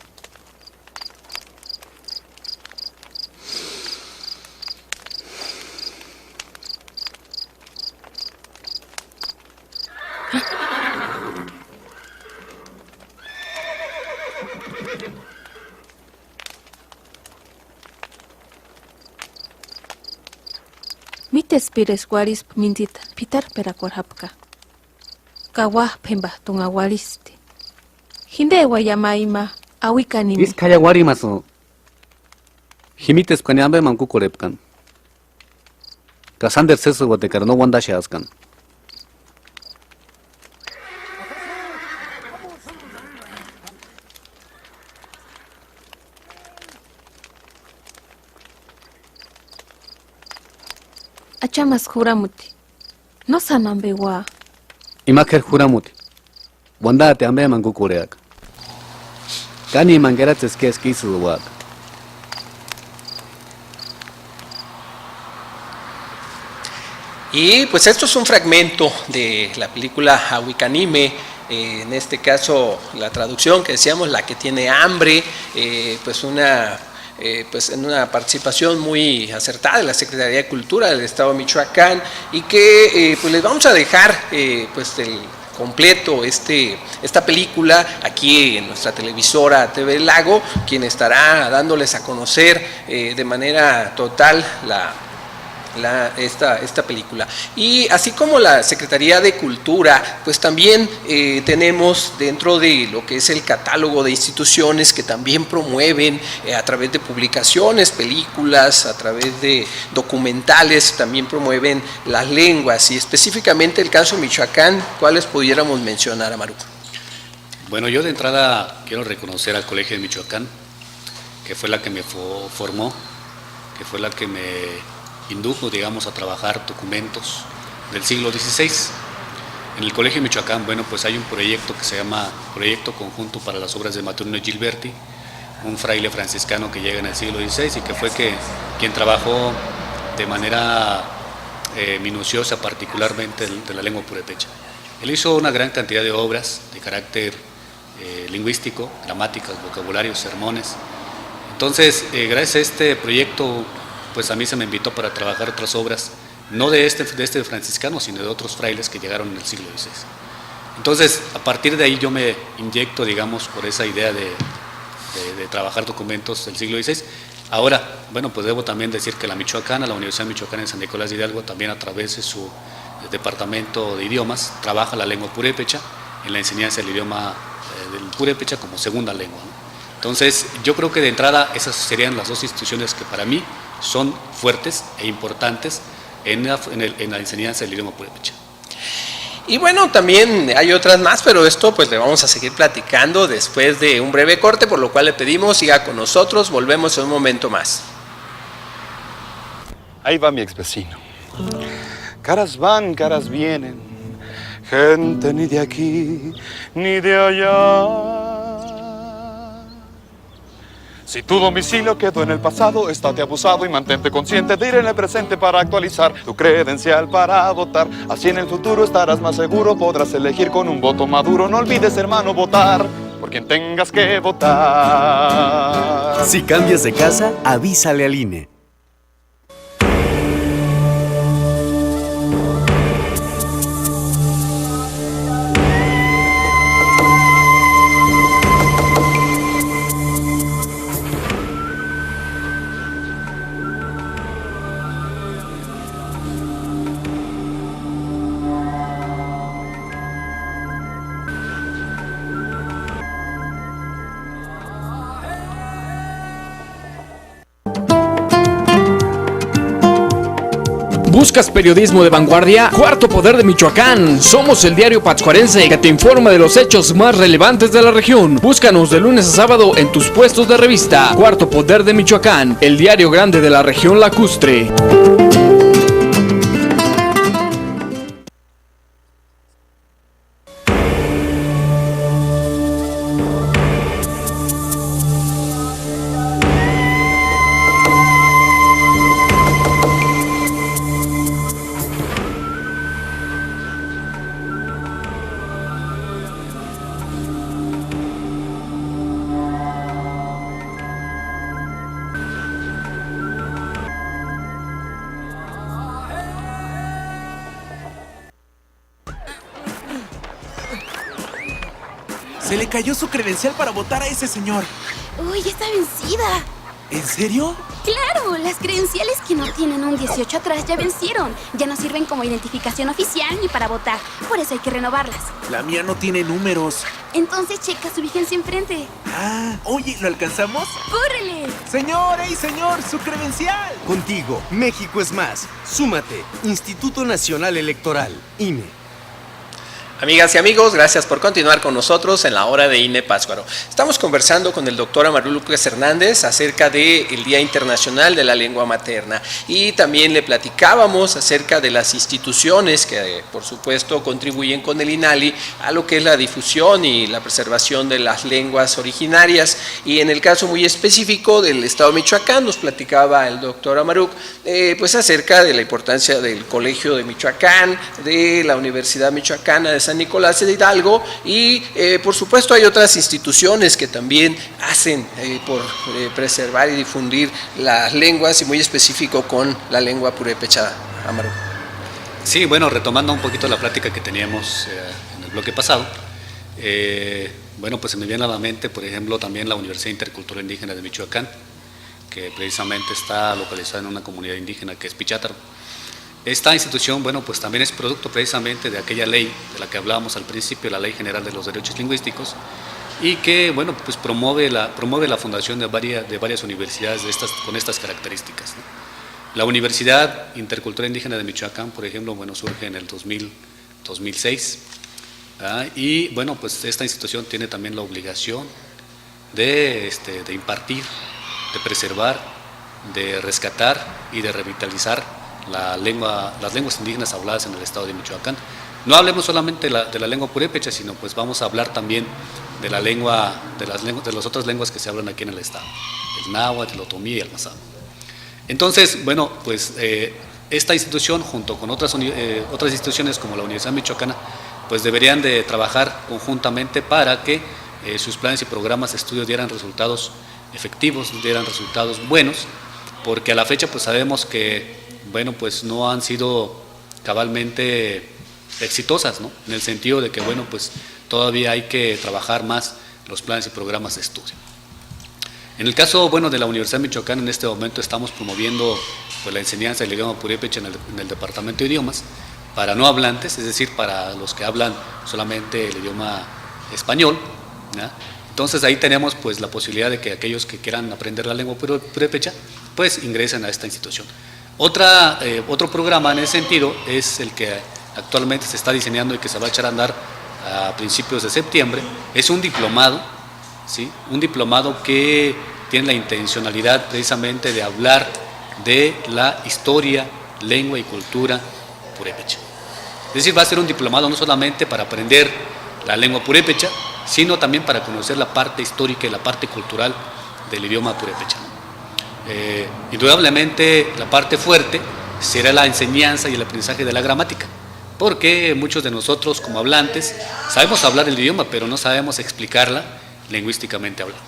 Mites pires guaris minzita, pitar peracuarhapka. Kawah pemba tunga guaristi. Hinde guayamaima, awikanimi. Is kaya wari maso. Himites kanyambe manku korepkan. Kasander sesu watekar no wanda shaskan. Achamas juramuti. No sanambe wa. Imaker juramuti. Wanda te ambe manku koreak. Kani mangera teskes kisu wak. Y pues esto es un fragmento de la película Awikanime, en este caso la traducción que decíamos, la que tiene hambre, pues en una participación muy acertada de la Secretaría de Cultura del Estado de Michoacán, y que pues les vamos a dejar pues el completo esta película aquí en nuestra televisora TV del Lago, quien estará dándoles a conocer de manera total esta película. Y así como la Secretaría de Cultura, pues también tenemos dentro de lo que es el catálogo de instituciones que también promueven a través de publicaciones, películas, a través de documentales, también promueven las lenguas, y específicamente el caso de Michoacán, ¿cuáles pudiéramos mencionar, Amaru? Bueno, yo de entrada quiero reconocer al Colegio de Michoacán, que fue la que me formó, que fue la que me indujo, digamos, a trabajar documentos del siglo XVI. En el Colegio de Michoacán, bueno, pues hay un proyecto que se llama Proyecto Conjunto para las Obras de Maturnino Gilberti, un fraile franciscano que llega en el siglo XVI y que fue quien trabajó de manera minuciosa, particularmente de la lengua purépecha. Él hizo una gran cantidad de obras de carácter lingüístico, gramáticas, vocabularios, sermones. Entonces, gracias a este proyecto, pues a mí se me invitó para trabajar otras obras, no de este franciscano, sino de otros frailes que llegaron en el siglo XVI. Entonces, a partir de ahí yo me inyecto, digamos, por esa idea de trabajar documentos del siglo XVI. Ahora, bueno, pues debo también decir que la Universidad Michoacana de San Nicolás de Hidalgo, también a través de su departamento de idiomas, trabaja la lengua purépecha en la enseñanza del idioma del purépecha como segunda lengua, ¿no? Entonces, yo creo que de entrada esas serían las dos instituciones que para mí son fuertes e importantes en la enseñanza del idioma purépecha. Y bueno, también hay otras más, pero esto pues le vamos a seguir platicando después de un breve corte, por lo cual le pedimos siga con nosotros, volvemos en un momento más. Ahí va mi ex vecino. Caras van, caras vienen, gente ni de aquí ni de allá. Si tu domicilio quedó en el pasado, estate abusado y mantente consciente de ir en el presente para actualizar tu credencial para votar. Así en el futuro estarás más seguro, podrás elegir con un voto maduro. No olvides, hermano, votar, porque quien tengas que votar. Si cambias de casa, avísale al INE. ¿Buscas periodismo de vanguardia? Cuarto Poder de Michoacán. Somos el diario pátzcuarense que te informa de los hechos más relevantes de la región. Búscanos de lunes a sábado en tus puestos de revista. Cuarto Poder de Michoacán, el diario grande de la región lacustre. Se le cayó su credencial para votar a ese señor. Uy, está vencida. ¿En serio? Claro, las credenciales que no tienen un 18 atrás ya vencieron. Ya no sirven como identificación oficial ni para votar. Por eso hay que renovarlas. La mía no tiene números. Entonces checa su vigencia enfrente. Ah, oye, ¿lo alcanzamos? ¡Córrele! Señor, ¡ey, señor! ¡Su credencial! Contigo, México es más. Súmate. Instituto Nacional Electoral, INE. Amigas y amigos, gracias por continuar con nosotros en la hora de INE Pátzcuaro. Estamos conversando con el doctor Amaru López Hernández acerca del Día Internacional de la Lengua Materna y también le platicábamos acerca de las instituciones que por supuesto contribuyen con el INALI a lo que es la difusión y la preservación de las lenguas originarias, y en el caso muy específico del estado de Michoacán nos platicaba el doctor Amaru pues acerca de la importancia del Colegio de Michoacán, de la Universidad Michoacana de San Nicolás de Hidalgo y por supuesto hay otras instituciones que también hacen por preservar y difundir las lenguas, y muy específico con la lengua purépecha. Amaru. Sí, bueno, retomando un poquito la plática que teníamos en el bloque pasado, bueno, pues se me viene a la mente, por ejemplo, también la Universidad Intercultural Indígena de Michoacán, que precisamente está localizada en una comunidad indígena que es Pichátaro. Esta institución, bueno, pues también es producto precisamente de aquella ley de la que hablábamos al principio, la Ley General de los Derechos Lingüísticos, y que, bueno, pues promueve la fundación de varias universidades con estas características, ¿no? La Universidad Intercultural Indígena de Michoacán, por ejemplo, bueno, surge en el 2006, y, bueno, pues esta institución tiene también la obligación de impartir, de preservar, de rescatar y de revitalizar las lenguas indígenas habladas en el estado de Michoacán. No hablemos solamente de la lengua purépecha, sino pues vamos a hablar también de las otras lenguas que se hablan aquí en el estado, el náhuatl, el otomí y el mazahua. Entonces, bueno, pues esta institución junto con otras instituciones como la Universidad Michoacana, pues deberían de trabajar conjuntamente para que sus planes y programas de estudio dieran resultados efectivos, dieran resultados buenos, porque a la fecha pues sabemos que, bueno, pues no han sido cabalmente exitosas, ¿no? En el sentido de que, bueno, pues todavía hay que trabajar más los planes y programas de estudio. En el caso, bueno, de la Universidad de Michoacán, en este momento estamos promoviendo pues la enseñanza del idioma purépecha en el departamento de idiomas para no hablantes, es decir, para los que hablan solamente el idioma español, ¿no? Entonces ahí tenemos pues la posibilidad de que aquellos que quieran aprender la lengua purépecha pues ingresen a esta institución. Otro programa en ese sentido es el que actualmente se está diseñando y que se va a echar a andar a principios de septiembre. Es un diplomado, ¿sí? Un diplomado que tiene la intencionalidad precisamente de hablar de la historia, lengua y cultura purépecha. Es decir, va a ser un diplomado no solamente para aprender la lengua purépecha, sino también para conocer la parte histórica y la parte cultural del idioma purépecha. Indudablemente la parte fuerte será la enseñanza y el aprendizaje de la gramática, porque muchos de nosotros como hablantes sabemos hablar el idioma, pero no sabemos explicarla lingüísticamente hablando.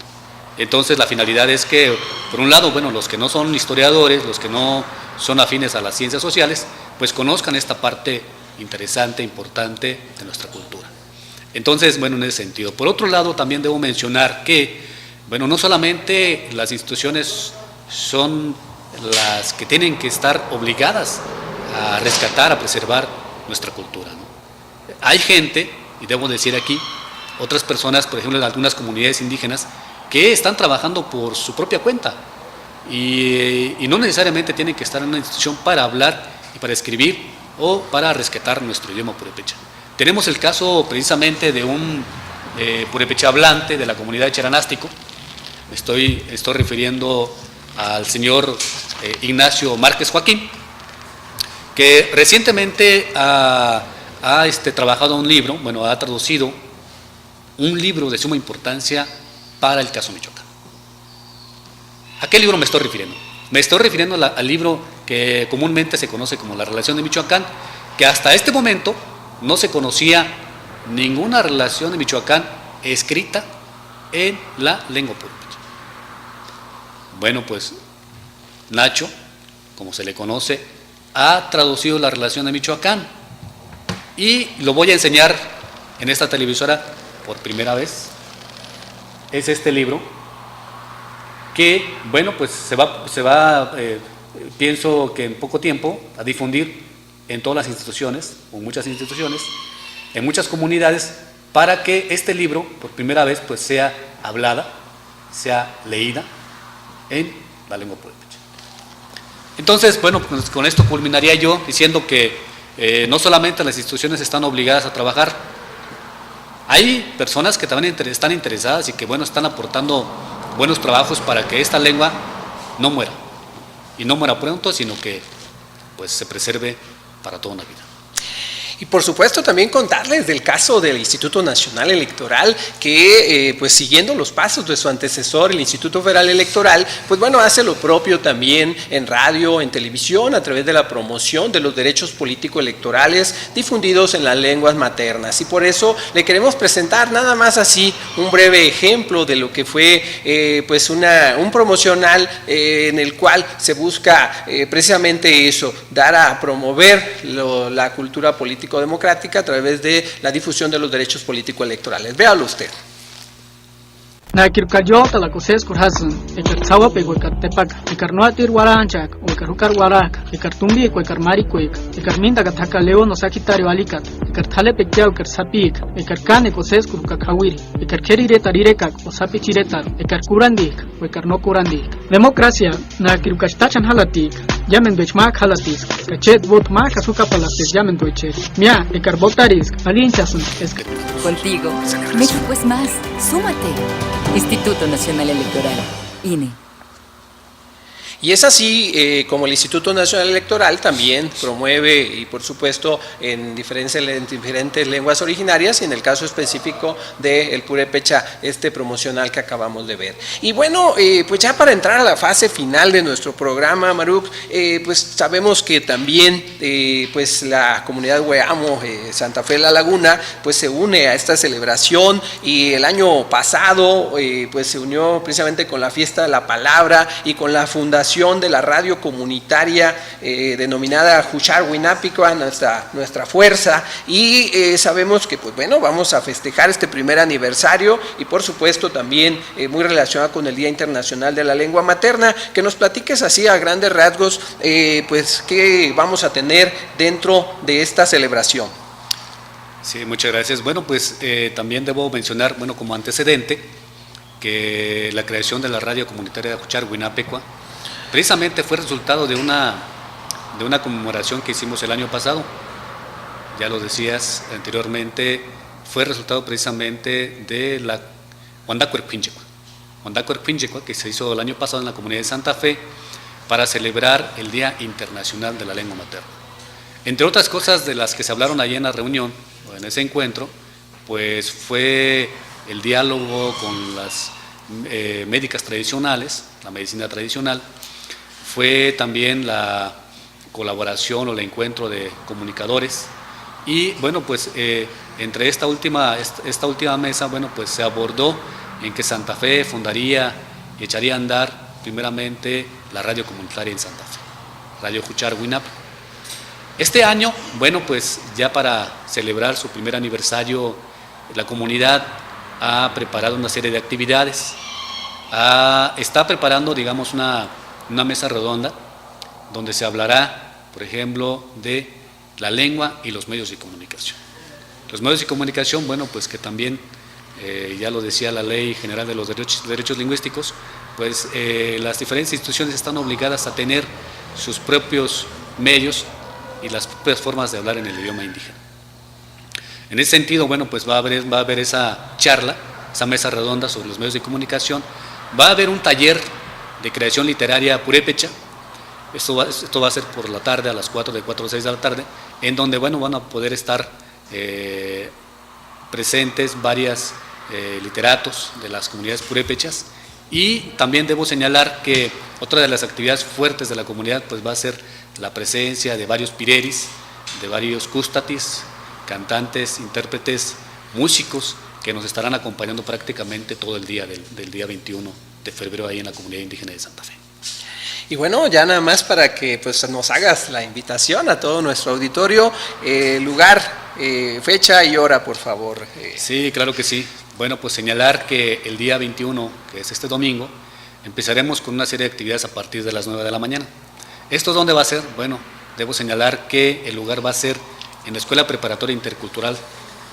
Entonces la finalidad es que, por un lado, bueno, los que no son historiadores, los que no son afines a las ciencias sociales, pues conozcan esta parte interesante, importante de nuestra cultura. Entonces, bueno, en ese sentido. Por otro lado, también debo mencionar que, bueno, no solamente las instituciones son las que tienen que estar obligadas a rescatar, a preservar nuestra cultura, ¿no? Hay gente, y debo decir aquí, otras personas, por ejemplo, en algunas comunidades indígenas, que están trabajando por su propia cuenta y no necesariamente tienen que estar en una institución para hablar y para escribir o para rescatar nuestro idioma purépecha. Tenemos el caso precisamente de un purépecha hablante de la comunidad de Cheranástico. Estoy refiriendo al señor Ignacio Márquez Joaquín, que recientemente ha trabajado un libro, bueno, ha traducido un libro de suma importancia para el caso Michoacán. ¿A qué libro me estoy refiriendo? Me estoy refiriendo al libro que comúnmente se conoce como La Relación de Michoacán, que hasta este momento no se conocía ninguna relación de Michoacán escrita en la lengua purépecha. Bueno, pues Nacho, como se le conoce, ha traducido la relación de Michoacán y lo voy a enseñar en esta televisora por primera vez. Es este libro que, bueno, pues se va pienso que en poco tiempo, a difundir en todas las instituciones, o muchas instituciones, en muchas comunidades, para que este libro, por primera vez, pues sea hablada, sea leída en la lengua purépecha. Entonces, bueno, pues con esto culminaría yo diciendo que no solamente las instituciones están obligadas a trabajar, hay personas que también están interesadas y que, bueno, están aportando buenos trabajos para que esta lengua no muera, y no muera pronto, sino que pues se preserve para toda una vida. Y por supuesto también contarles del caso del Instituto Nacional Electoral que pues siguiendo los pasos de su antecesor, el Instituto Federal Electoral, pues bueno, hace lo propio también en radio, en televisión, a través de la promoción de los derechos político-electorales difundidos en las lenguas maternas. Y por eso le queremos presentar nada más así un breve ejemplo de lo que fue pues un promocional en el cual se busca precisamente eso, dar a promover la cultura político-democrática a través de la difusión de los derechos político-electorales. Véalo usted. Nakir kayota la koses kurhasun ekar tsawa pe ekar tepak ekar noatir waranchak o ekar hukar warak ekar tumbi ekar mari ekar minda gataka leo no sakitario alikat ekar thale pe kyau ekar sapik ekar kane koses kurka khawiri ekar kherire tarireka o sapi chiretar ekar kurandik o ekar no kurandik democracia nakir kastachan halatik yamen bechmak halatis kachet vot ma kasuka palates yamen doiche mia ekar votaris alinchasun es Contigo, México es más. Súmate. Instituto Nacional Electoral, INE. Y es así como el Instituto Nacional Electoral también promueve, y por supuesto en diferentes lenguas originarias, y en el caso específico del purépecha, este promocional que acabamos de ver. Y bueno, pues ya para entrar a la fase final de nuestro programa, Maruk, pues sabemos que también pues la comunidad Hueamo, Santa Fe La Laguna, pues se une a esta celebración, y el año pasado pues se unió precisamente con la Fiesta de la Palabra y con la fundación de la radio comunitaria denominada Huchar Huinapicua, nuestra fuerza, y sabemos que pues bueno, vamos a festejar este primer aniversario, y por supuesto también muy relacionado con el Día Internacional de la Lengua Materna. Que nos platiques así a grandes rasgos pues qué vamos a tener dentro de esta celebración. Sí, muchas gracias. Bueno, pues también debo mencionar, bueno, como antecedente, que la creación de la radio comunitaria de Huchar Huinapicua precisamente fue resultado de una conmemoración que hicimos el año pasado. Ya lo decías anteriormente, fue resultado precisamente de la Huandacuerquinchecua, que se hizo el año pasado en la comunidad de Santa Fe para celebrar el Día Internacional de la Lengua Materna. Entre otras cosas de las que se hablaron allí en la reunión, o en ese encuentro, pues fue el diálogo con las médicas tradicionales, la medicina tradicional. Fue también la colaboración o el encuentro de comunicadores, y bueno, pues entre esta última mesa, bueno, pues se abordó en que Santa Fe fundaría y echaría a andar primeramente la radio comunitaria en Santa Fe, Radio Juchar Winap. Este año, bueno, pues ya para celebrar su primer aniversario, la comunidad ha preparado una serie de actividades. Está preparando, digamos, una mesa redonda donde se hablará, por ejemplo, de la lengua y los medios de comunicación. Los medios de comunicación, bueno, pues que también, ya lo decía la Ley General de los Derechos Lingüísticos, pues las diferentes instituciones están obligadas a tener sus propios medios y las propias formas de hablar en el idioma indígena. En ese sentido, bueno, pues va a haber esa charla, esa mesa redonda sobre los medios de comunicación. Va a haber un taller de creación literaria purépecha. Esto va a ser por la tarde, a las 4 a 6 de la tarde, en donde, bueno, van a poder estar presentes varios literatos de las comunidades purépechas. Y también debo señalar que otra de las actividades fuertes de la comunidad pues va a ser la presencia de varios pireris, de varios custatis, cantantes, intérpretes, músicos que nos estarán acompañando prácticamente todo el día del día 21 de febrero ahí en la comunidad indígena de Santa Fe. Y bueno, ya nada más para que pues nos hagas la invitación a todo nuestro auditorio, lugar, fecha y hora, por favor. Sí, claro que sí. Bueno, pues señalar que el día 21, que es este domingo, empezaremos con una serie de actividades a partir de las 9 de la mañana. ¿Esto dónde va a ser? Bueno, debo señalar que el lugar va a ser en la Escuela Preparatoria Intercultural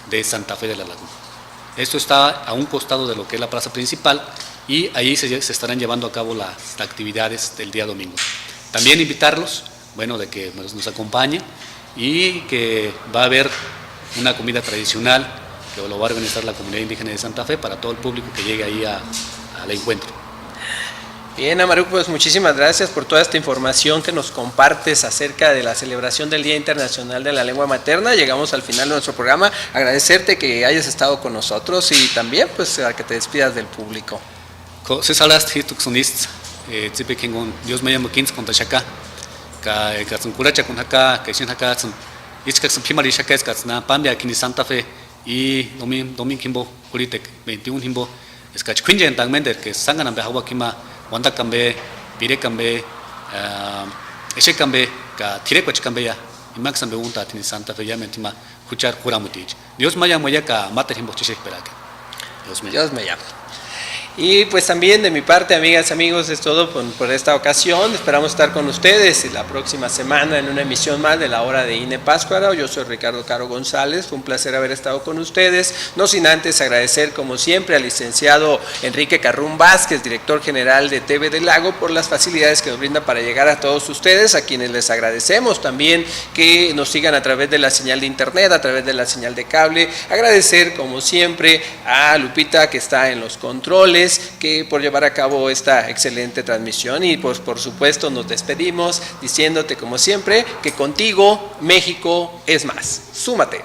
de Santa Fe de la Laguna. Esto está a un costado de lo que es la plaza principal y ahí se estarán llevando a cabo las actividades del día domingo. También invitarlos, bueno, de que nos acompañen y que va a haber una comida tradicional que lo va a organizar la comunidad indígena de Santa Fe para todo el público que llegue ahí al encuentro. Bien, Amaru, pues muchísimas gracias por toda esta información que nos compartes acerca de la celebración del Día Internacional de la Lengua Materna. Llegamos al final de nuestro programa. Agradecerte que hayas estado con nosotros y también pues a que te despidas del público. Dios me llama 15 con Tachacá, que Curacha con Haka, que Shin Haka, Iskak Pimari Shaka, Pambia, Kini Santa Fe y Domin Kimbo, Kuritek, 21 Himbo, Skach Quinjan Tangmender, que Sangan Behawa Kima, Wanda Kambe, Pire Kambe, Eshe Kambe, Tirequach Kambeya, y Maxan Beunta, Tini Santa Fe, Yamentima, Kuchar Kuramutich. Dios Maya Moyaka, Mater Himbo Chishek Peraka. Dios me llama. Y pues también de mi parte, amigas y amigos, es todo por esta ocasión. Esperamos estar con ustedes la próxima semana en una emisión más de la hora de INE Pátzcuaro. Yo soy Ricardo Caro González, fue un placer haber estado con ustedes. No sin antes agradecer, como siempre, al licenciado Enrique Carrún Vázquez, director general de TV del Lago, por las facilidades que nos brinda para llegar a todos ustedes, a quienes les agradecemos también que nos sigan a través de la señal de internet, a través de la señal de cable. Agradecer, como siempre, a Lupita, que está en los controles, que por llevar a cabo esta excelente transmisión, y pues por supuesto nos despedimos diciéndote como siempre que contigo México es más. Súmate.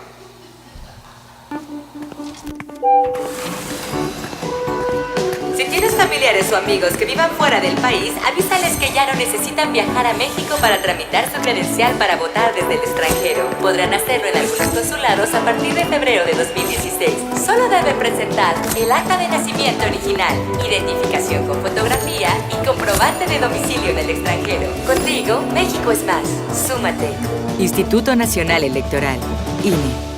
Si tienes familiares o amigos que vivan fuera del país, avísales que ya no necesitan viajar a México para tramitar su credencial para votar desde el extranjero. Podrán hacerlo en algunos consulados a partir de febrero de 2016. Solo deben presentar el acta de nacimiento original, identificación con fotografía y comprobante de domicilio en el extranjero. Contigo, México es más. Súmate. Instituto Nacional Electoral, INE.